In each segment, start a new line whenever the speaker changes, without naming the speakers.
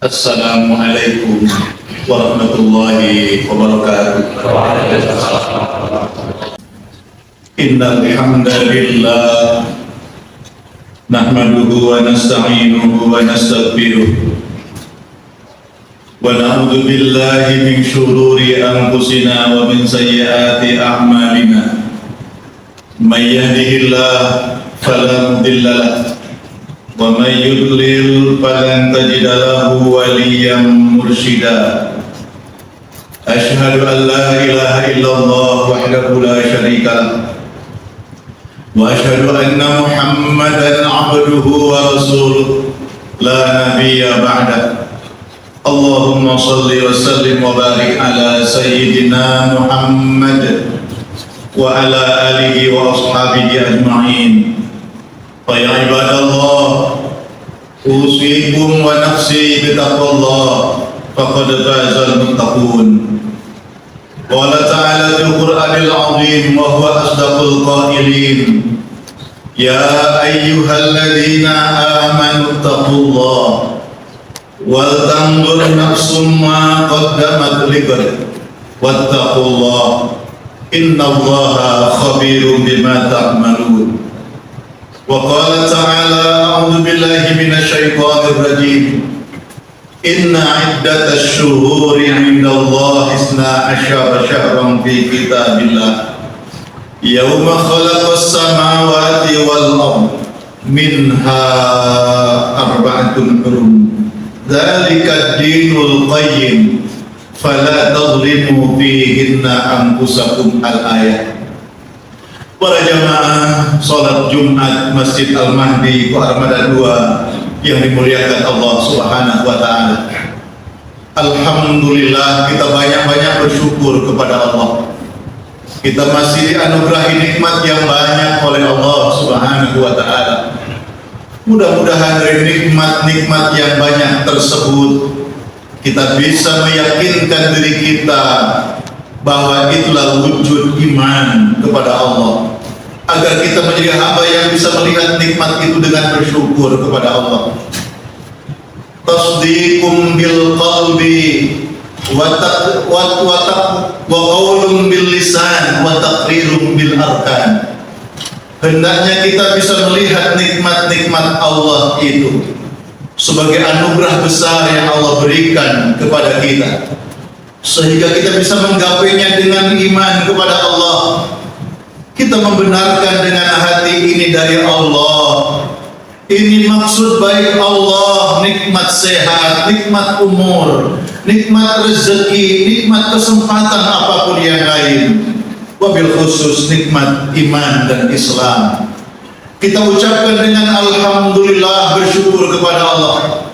Assalamualaikum warahmatullahi wabarakatuh. Innal hamdalillah nahmaduhu wa nasta'inuhu wa nastaghfiruh wa na'udzu billahi min shururi anfusina wa min sayyiati a'malina. May yahdihillahu fala mudilla lahu wa may yudlil falan tajida lahu waliyyan mursyida. Asyhadu an la ilaha illallah wahdahu la syarika lahu wa asyhadu anna Muhammadan abduhu wa rasuluh la nabiyya ba'da. Allahumma shalli wa sallim wa barik ala sayyidina Muhammad wa ala alihi wa ashabihi ajma'in. Ya ibadallah, usikum wa nafsi bitaqwallah faqad fazal muttaqun. Qala ta'ala fil Qur'anil 'azim wa huwa asdaqul qailin. Ya ayyuhalladzina amanu taqullah wal tanzur nafsum ma qaddamat lighad wattaqullah innallaha khabirum bima ta'malun. Wa qala ta'ala a'udzu billahi minasy syaithanir rajim. Inna 'iddatash syuhuri 'indallahi 12 syahran fi kitabillah yauma khalaqas samawati wal ardh minha arba'atun hurum dzalika ad-dinul qayyim fala tadhlimu fihinna anfusakum. Al-ayat. Para jamaah salat Jumat Masjid Al-Mahdi Armada 2 yang dimuliakan Allah Subhanahu wa taala. Alhamdulillah, kita banyak-banyak bersyukur kepada Allah. Kita masih dianugerahi nikmat yang banyak oleh Allah Subhanahu wa taala. Mudah-mudahan dari nikmat-nikmat yang banyak tersebut kita bisa meyakinkan diri kita bahwa itulah wujud iman kepada Allah, agar kita menjadi hamba yang bisa melihat nikmat itu dengan bersyukur kepada Allah. Tasdiqum bil qalbi wa qaulun bil lisan wa taqrirum bil arkan. Hendaknya kita bisa melihat nikmat-nikmat Allah itu sebagai anugerah besar yang Allah berikan kepada kita, sehingga kita bisa menggapainya dengan iman kepada Allah. Kita membenarkan dengan hati ini dari Allah. Ini maksud baik Allah, nikmat sehat, nikmat umur, nikmat rezeki, nikmat kesempatan apapun yang lain. Wabil khusus nikmat iman dan Islam. Kita ucapkan dengan alhamdulillah, bersyukur kepada Allah.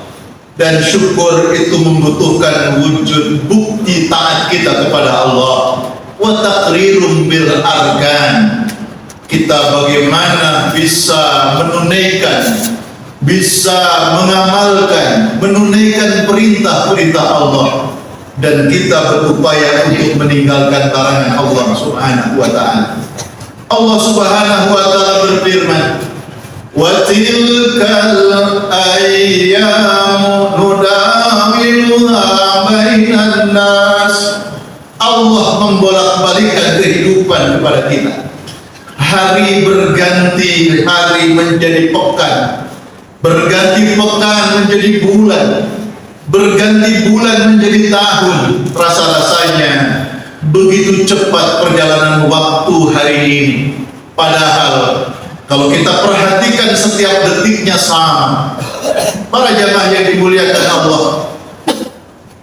Dan syukur itu membutuhkan wujud bukti taat kita kepada Allah. Wa taqrirum bil arkan. Kita bagaimana bisa menunaikan, bisa mengamalkan, menunaikan perintah-perintah Allah, dan kita berupaya untuk meninggalkan larangan Allah Subhanahu wa taala. Allah Subhanahu wa taala berfirman, wa tilkal ayyamu nudawiluha bainan nas. Allah membolak-balikkan kehidupan kepada kita. Hari berganti hari menjadi pekan, berganti pekan menjadi bulan, berganti bulan menjadi tahun. Rasa-rasanya begitu cepat perjalanan waktu hari ini. Padahal kalau kita perhatikan setiap detiknya sama. Para jamaah yang dimuliakan Allah,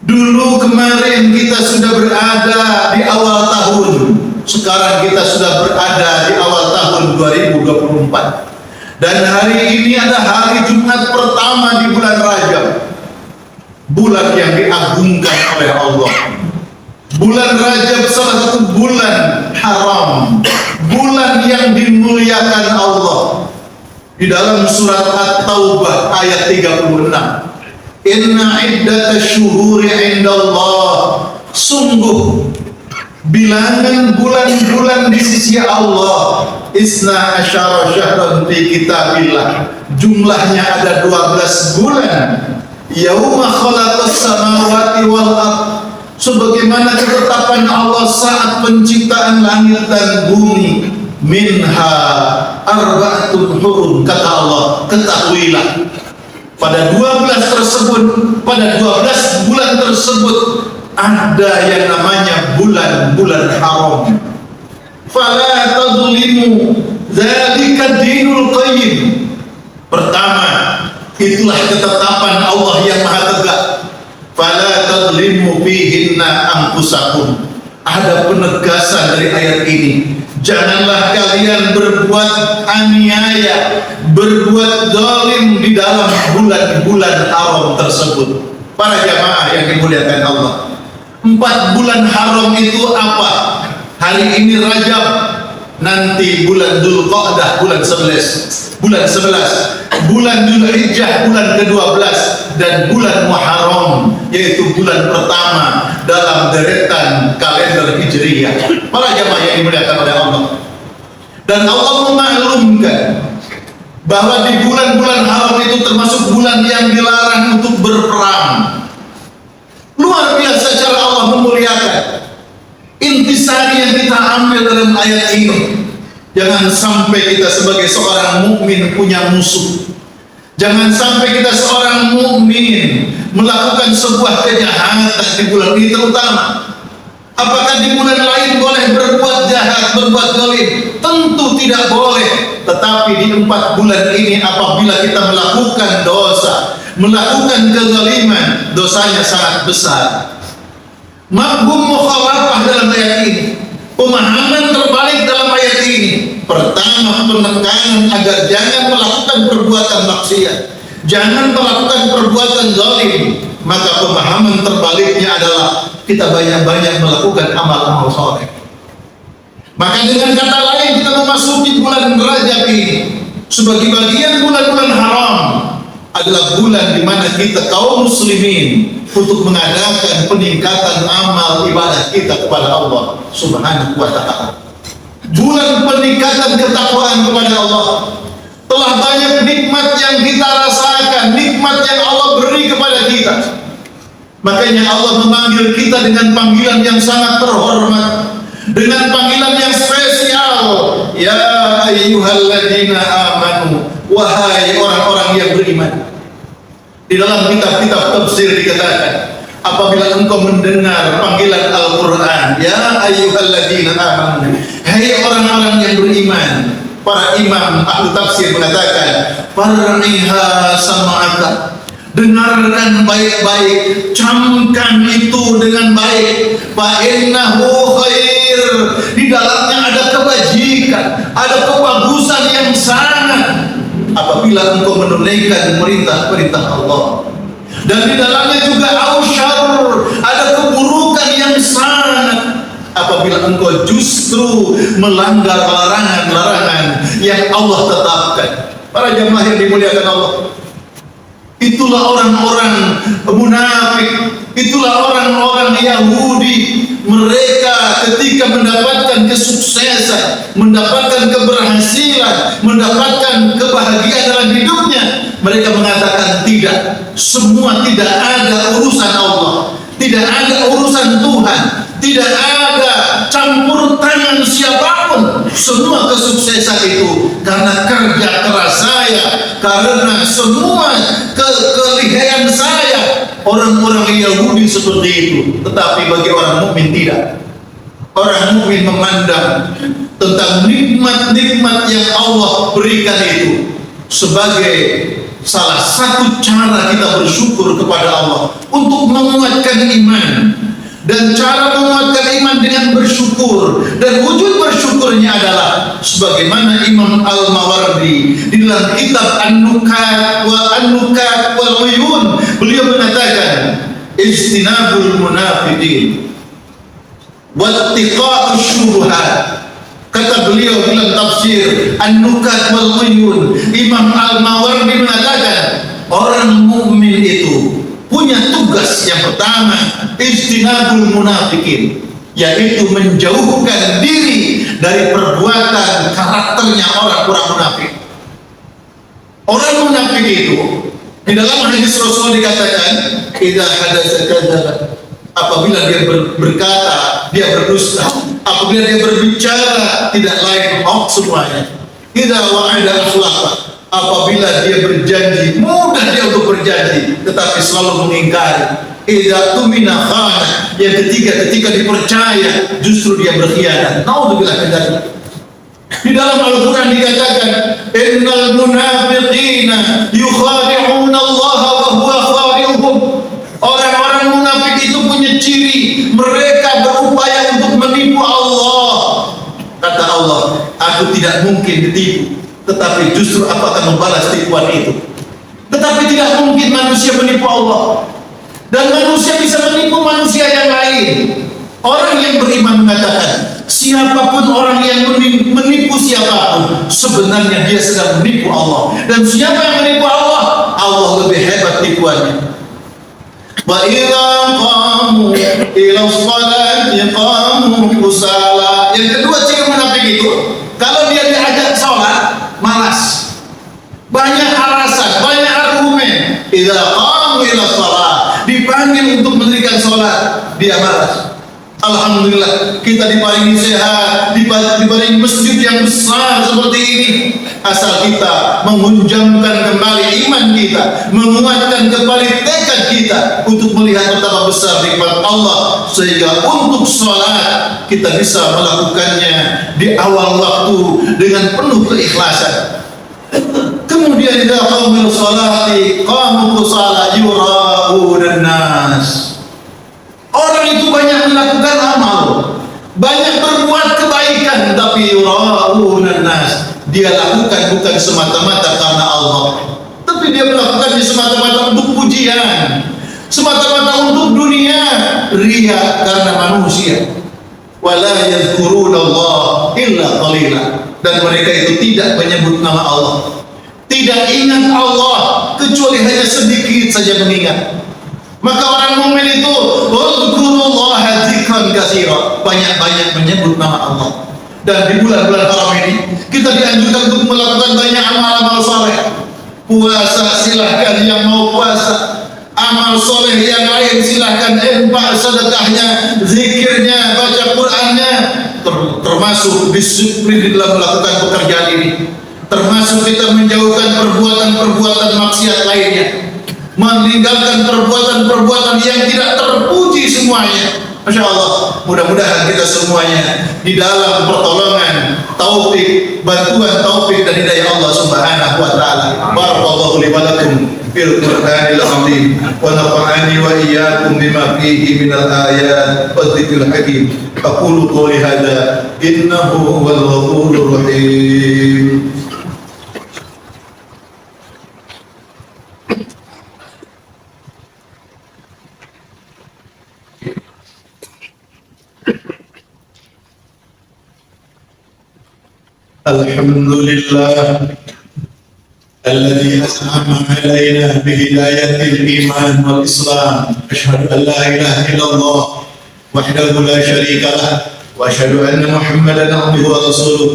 dulu kemarin kita sudah berada di awal tahun, sekarang kita sudah berada di awal tahun 2024. Dan hari ini ada hari Jumat pertama di bulan Rajab, bulan yang diagungkan oleh Allah. Bulan Rajab salah satu bulan haram, bulan yang dimuliakan Allah. Di dalam surat At-Taubah ayat 36, inna iddatash syuhuri indallah, sungguh bilangan bulan-bulan di sisi Allah isna asyara syahran fi kitabillah, jumlahnya ada 12 bulan yauma khalaqas samawati wal ardh, sebagaimana ketetapan Allah saat penciptaan langit dan bumi. Minha arba'atun hurum, kata Allah, ketahuilah pada 12 tersebut, pada 12 bulan tersebut ada yang namanya bulan-bulan haram. Fala tadlimu dzalika dinul qayyim. Pertama, itulah ketetapan Allah yang maha tegak. Fala tadlimu fihinna anfusakum. Ada penegasan dari ayat ini. Janganlah kalian berbuat aniaya, berbuat zalim di dalam bulan-bulan haram tersebut. Para jamaah yang dimuliakan Allah, 4 bulan haram itu apa? Hari ini Rajab, nanti bulan Dzulqa'dah bulan 11, bulan Dzulhijjah bulan ke-12, dan bulan Muharram yaitu bulan pertama dalam deretan kalender Hijriyah. Para jamaah yang dimuliakan oleh Allah, dan Allah memaklumkan bahwa di bulan-bulan haram itu termasuk bulan yang dilarang untuk berperang. Luar biasa cara Allah memuliakan. Intisari yang kita ambil dalam ayat ini, jangan sampai kita sebagai seorang mukmin punya musuh. Jangan sampai kita seorang mukmin melakukan sebuah kejahatan di bulan ini terutama. Apakah di bulan lain boleh berbuat jahat, berbuat zalim? Tentu tidak boleh. Tetapi di 4 bulan ini apabila kita melakukan dosa, melakukan kezaliman, dosanya sangat besar. Mafhum mukhalafah dalam ayat ini, pemahaman terbalik dalam ayat ini. Pertama, penekanan agar jangan melakukan perbuatan maksiat, jangan melakukan perbuatan zalim. Maka pemahaman terbaliknya adalah kita banyak-banyak melakukan amal-amal soleh. Maka dengan kata lain, kita memasuki bulan Rajab ini sebagai bagian bulan-bulan haram, adalah bulan di mana kita kaum muslimin untuk mengadakan peningkatan amal ibadah kita kepada Allah Subhanahu wa ta'ala. Bulan peningkatan ketakwaan kepada Allah. Telah banyak nikmat yang kita rasakan, nikmat yang Allah beri kepada kita. Makanya Allah memanggil kita dengan panggilan yang sangat terhormat, dengan panggilan yang spesial. Ya ayyuhalladzina amanu, wahai orang-orang yang beriman. Di dalam kitab-kitab tafsir dikatakan, apabila engkau mendengar panggilan Al-Quran, ya ayyuhalladzina amanu, hai orang-orang yang beriman. Para imam ahli tafsir mengatakan, far'iha sama'aka, dengarkan baik-baik, camkan itu dengan baik. Fa innahu khair, di dalamnya ada kebajikan, ada kebagusan yang sangat apabila engkau menunaikan perintah-perintah Allah. Dan di dalamnya juga ausyar, ada keburukan yang sangat apabila engkau justru melanggar larangan-larangan yang Allah tetapkan. Para jamaah yang dimuliakan Allah, itulah orang-orang munafik, itulah orang-orang Yahudi. Mereka ketika mendapatkan kesuksesan, mendapatkan keberhasilan, mendapatkan kebahagiaan dalam hidupnya, mereka mengatakan tidak, semua tidak ada urusan Allah, tidak ada urusan Tuhan, tidak ada campur tangan siapapun. Semua kesuksesan itu karena kerja keras saya, karena semua kelihaian saya. Orang-orang Yahudi seperti itu. Tetapi bagi orang mukmin tidak. Orang mukmin memandang tentang nikmat-nikmat yang Allah berikan itu sebagai salah satu cara kita bersyukur kepada Allah untuk menguatkan iman. Dan cara menguatkan iman dengan bersyukur, dan wujud bersyukurnya adalah sebagaimana Imam Al-Mawardi di dalam kitab An-Nukat wal Uyun, beliau mengatakan, istinabul munafiqin wattiqa'us syubhat. Kata beliau dalam tafsir An-Nukat wal Uyun, Imam Al-Mawardi mengatakan, orang mukmin itu punya tugas yang pertama, istinabul munafiqin, yaitu menjauhkan diri dari perbuatan karakternya orang-orang munafik. Orang munafik itu Di dalam hadis Rasul dikatakan, idza hadatsa kadzdzaba. Apabila dia berkata, dia berdusta. Apabila dia berbicara, tidak lain hoax semuanya. Idza wa'ada akhlafa. Apabila dia berjanji, mudah dia untuk berjanji, tetapi selalu mengingkari. Idza tumina khana. Yang ketiga, ketika dipercaya, justru dia berkhianat. Naudzubillah min dzalik. Di dalam Al-Quran dikatakan, innal munafiqina yukhadi'una Allah wa huwa khadi'uhum. Orang-orang munafik itu punya ciri, mereka berupaya untuk menipu Allah. Kata Allah, aku tidak mungkin ditipu, tetapi justru aku akan membalas tipuan itu. Tetapi tidak mungkin manusia menipu Allah, dan manusia bisa menipu manusia yang lain. Orang yang beriman mengatakan, siapapun orang yang menipu siapapun, sebenarnya dia sedang menipu Allah. Dan siapa yang menipu Allah, Allah lebih hebat tipuannya. Wa idza qamu ila sholati qamu kusala. Yang kedua ciri munafik itu, kalau dia diajak sholat, malas. Banyak alasan, banyak argumen. Idza qamu ila sholat, dipanggil untuk mendirikan sholat, dia malas. Alhamdulillah kita diparingi sehat, diparingi masjid yang besar seperti ini. Asal kita menghunjamkan kembali iman kita, menguatkan kembali tekad kita untuk melihat betapa besar nikmat Allah, sehingga untuk sholat kita bisa melakukannya di awal waktu dengan penuh keikhlasan. Kemudian idza qamu sholati qamu kusala yura'un nas. Orang itu banyak melakukan amal, banyak berbuat kebaikan, tapi yura'unan nas, dia lakukan bukan semata-mata karena Allah, tapi dia melakukannya semata-mata untuk pujian, semata-mata untuk dunia, riya karena manusia. Wala yadhkurunallah illa qalila. Dan mereka itu tidak menyebut nama Allah, tidak ingat Allah kecuali hanya sedikit saja mengingat. Maka orang mukmin itu dzkurullaha dzikran katsira, banyak-banyak menyebut nama Allah. Dan di bulan-bulan haram ini kita dianjurkan untuk melakukan banyak amal-amal saleh. Puasa silahkan yang mau puasa, amal soleh yang lain silahkan, infak, sedekahnya, zikirnya, baca Qur'annya, termasuk disiplin dalam melakukan pekerjaan ini, termasuk kita menjauhkan perbuatan-perbuatan maksiat lainnya, meninggalkan perbuatan-perbuatan yang tidak terpuji semuanya. Masya Allah, mudah-mudahan kita semuanya di dalam pertolongan, taufik, bantuan taufik dan hidayah Allah Subhanahu wa taala. Barakallahu li wa lakum fil Qur'anil azim wa nafa'ani wa iyyakum bima fihi minal ayat wa dzikril hakim. Aqulu qouli hadza innahu huwal ghafurur rahim. الحمد لله الذي أنعم علينا بهداية الإيمان والإسلام. أشهد أن لا إله إلا الله وحده لا شريك له وأشهد أن محمدا عبده ورسوله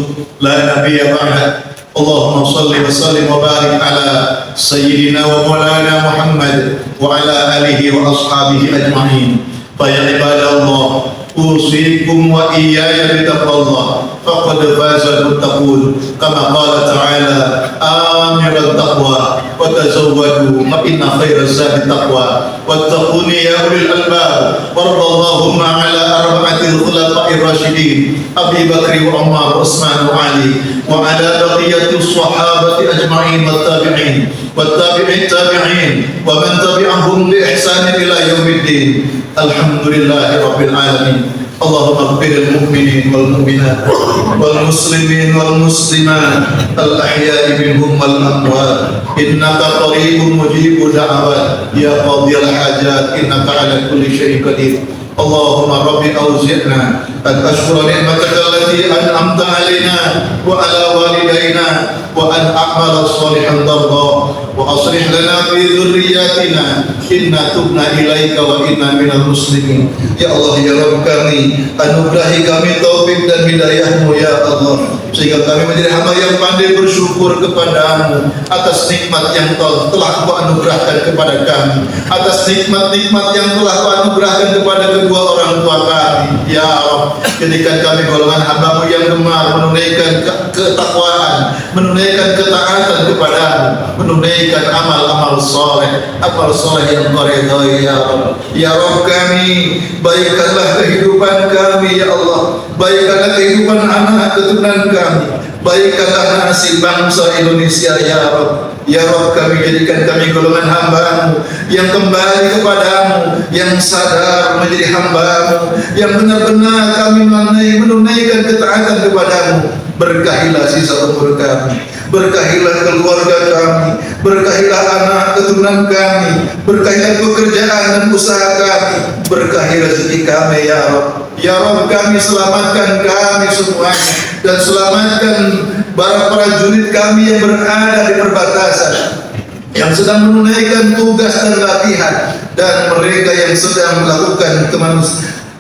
لا نبي بعده. اللهم صل وسلم وبارك على سيدنا ومولانا محمد وعلى آله وأصحابه أجمعين. فيا عباد الله، أوصيكم وإياي بتقوى الله، فقد فاز المتقون، كما قال تعالى: آمر التقوى وتزودوا فإن خير الزاد التقوى واتقوني يا أولي الألباب. وارض اللهم على أربعة الخلفاء الراشدين أبي بكر وعمر وعثمان وعلي، وعلى بقية الصحابة أجمعين والتابعين التابعين ومن تبعهم بإحسان إلى يوم الدين. الحمد لله رب العالمين. اللهم اغفر للمؤمنين والمؤمنات والمسلمين والمسلمات الأحياء منهم والأموات إنك قريب مجيب دعوات يا قاضي الحاجات إنك على كل شيء قدير. اللهم رب أوزعنا أن أشكر نعمتك التي أنعمت علينا وعلى والدينا وأن أعمل صالحا ترضاه وأصلح لنا في ذرياتنا إنا تبنا إليك وإنا من المسلمين. Ya Allah, ya Rabb kami, anugerahi kami taufik dan hidayah-Mu ya Allah, sehingga kami menjadi hamba yang pandai bersyukur kepadamu atas nikmat yang telah Kau anugerahkan kepada kami, atas nikmat-nikmat yang telah Kau anugerahkan kepada kedua orang tua kami. Ya Rabb, jadikan kami golongan hamba-Mu yang gemar menunaikan ketakwaan, menunaikan ketaatan kepadamu, menunaikan amal-amal soleh, amal soleh yang Kau ridhai ya Rabb. Ya Rabb kami, baikkanlah kehidupan kami ya Allah, baikkanlah kehidupan anak keturunan kami, baikkanlah nasib bangsa Indonesia ya Rabb. Ya Rabb, kami jadikan kami golongan hamba-Mu yang kembali kepadamu, yang sadar menjadi hamba-Mu, yang benar-benar kami menunaikan ketaatan kepadamu. Berkahilah sisa umur kami, berkahilah keluarga kami, berkahilah anak keturunan kami, berkahilah pekerjaan dan usaha kami, berkahilah rezeki kami ya Rabb. Ya Rabb, kami selamatkan kami semuanya, dan selamatkan para prajurit kami yang berada di perbatasan, yang sedang menunaikan tugas dan latihan, dan mereka yang sedang melakukan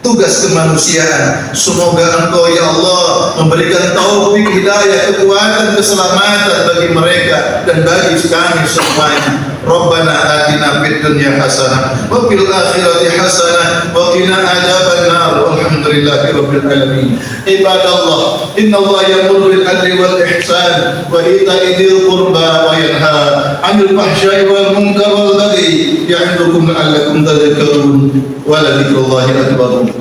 tugas kemanusiaan. Semoga Engkau ya Allah memberikan taufik, hidayah, kekuatan, keselamatan bagi mereka dan bagi kami semuanya. Rabbana atina fid dunya hasanah wa fil akhirati hasanah wa qina adzaban nar. Walhamdulillahi rabbil alamin. Ibadallah, innallaha ya'muru bil adli wal ihsan wa ita'i dzil qurba wa yanha 'anil fahsya'i wal munkar wal baghi ya'idukum la'allakum tadhakkarun. Wa la dzikrullahi akbar.